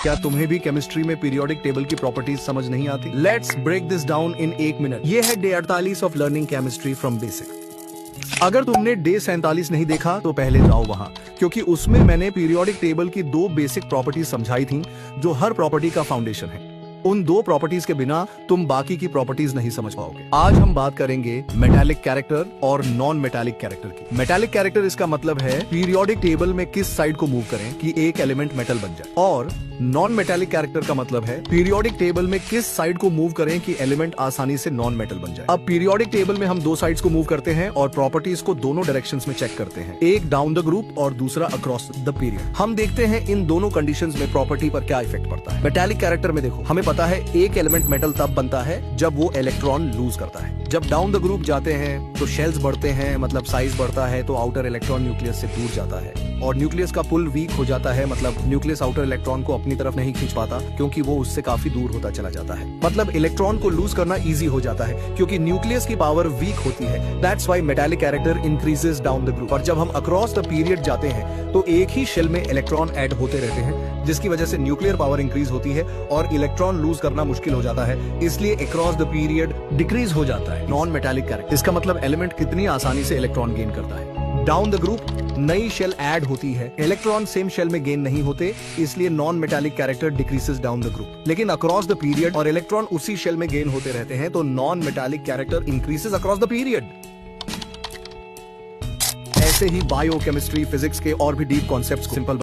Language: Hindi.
क्या तुम्हें भी केमिस्ट्री में पीरियोडिक टेबल की प्रॉपर्टीज समझ नहीं आती? Let's break this down in 1 minute. ये है day 48 of learning chemistry from basic. अगर तुमने डे 47 नहीं देखा तो पहले जाओ वहां, क्योंकि उसमें मैंने पीरियोडिक टेबल की 2 बेसिक प्रॉपर्टीज समझाई थी जो हर प्रॉपर्टी का फाउंडेशन है। उन 2 प्रॉपर्टीज के बिना तुम बाकी की प्रॉपर्टीज नहीं समझ पाओगे। आज हम बात करेंगे मेटालिक कैरेक्टर और नॉन मेटालिक कैरेक्टर की। मेटालिक कैरेक्टर इसका मतलब है पीरियोडिक टेबल में किस साइड को मूव करें कि एक एलिमेंट मेटल बन जाए, और नॉन मेटालिक कैरेक्टर का मतलब है पीरियोडिक टेबल में किस साइड को मूव करें कि एलिमेंट आसानी से नॉन मेटल बन जाए। अब पीरियोडिक टेबल में हम 2 साइड्स को मूव करते हैं और प्रॉपर्टीज को दोनों डायरेक्शंस में चेक करते हैं, एक डाउन द ग्रुप और दूसरा अक्रॉस द पीरियड। हम देखते हैं इन दोनों कंडीशंस में प्रॉपर्टी पर क्या इफेक्ट पड़ता है। मेटालिक कैरेक्टर में देखो, हमें पता है एक एलिमेंट मेटल तब बनता है जब वो इलेक्ट्रॉन लूज करता है। जब डाउन द ग्रुप जाते हैं तो शेल्स बढ़ते हैं, मतलब साइज बढ़ता है, तो आउटर इलेक्ट्रॉन न्यूक्लियस से दूर जाता है और न्यूक्लियस का पुल वीक हो जाता है, मतलब न्यूक्लियस आउटर इलेक्ट्रॉन को अपनी तरफ नहीं खींच पाता क्योंकि वो उससे काफी दूर होता चला जाता है। मतलब इलेक्ट्रॉन को लूज करना इजी हो जाता है क्योंकि न्यूक्लियस की पावर वीक होती है। That's why metallic character increases down the group. और जब हम अक्रॉस द पीरियड जाते हैं तो एक ही शेल में इलेक्ट्रॉन ऐड होते रहते हैं, जिसकी वजह से न्यूक्लियर पावर इंक्रीज होती है और इलेक्ट्रॉन लूज करना मुश्किल हो जाता है, इसलिए अक्रॉस द पीरियड डिक्रीज हो जाता है। नॉन मेटालिक कैरेक्टर, इसका मतलब एलिमेंट कितनी आसानी से इलेक्ट्रॉन गेन करता है। डाउन द ग्रुप नई शेल ऐड होती है, इलेक्ट्रॉन सेम शेल में गेन नहीं होते, इसलिए non metallic character decreases down the group. लेकिन अक्रॉस द पीरियड और इलेक्ट्रॉन उसी शेल में गेन होते रहते हैं, तो non metallic character increases across the period. ऐसे ही बायोकेमिस्ट्री, फिजिक्स के और भी डीप कॉन्सेप्ट्स को सिंपल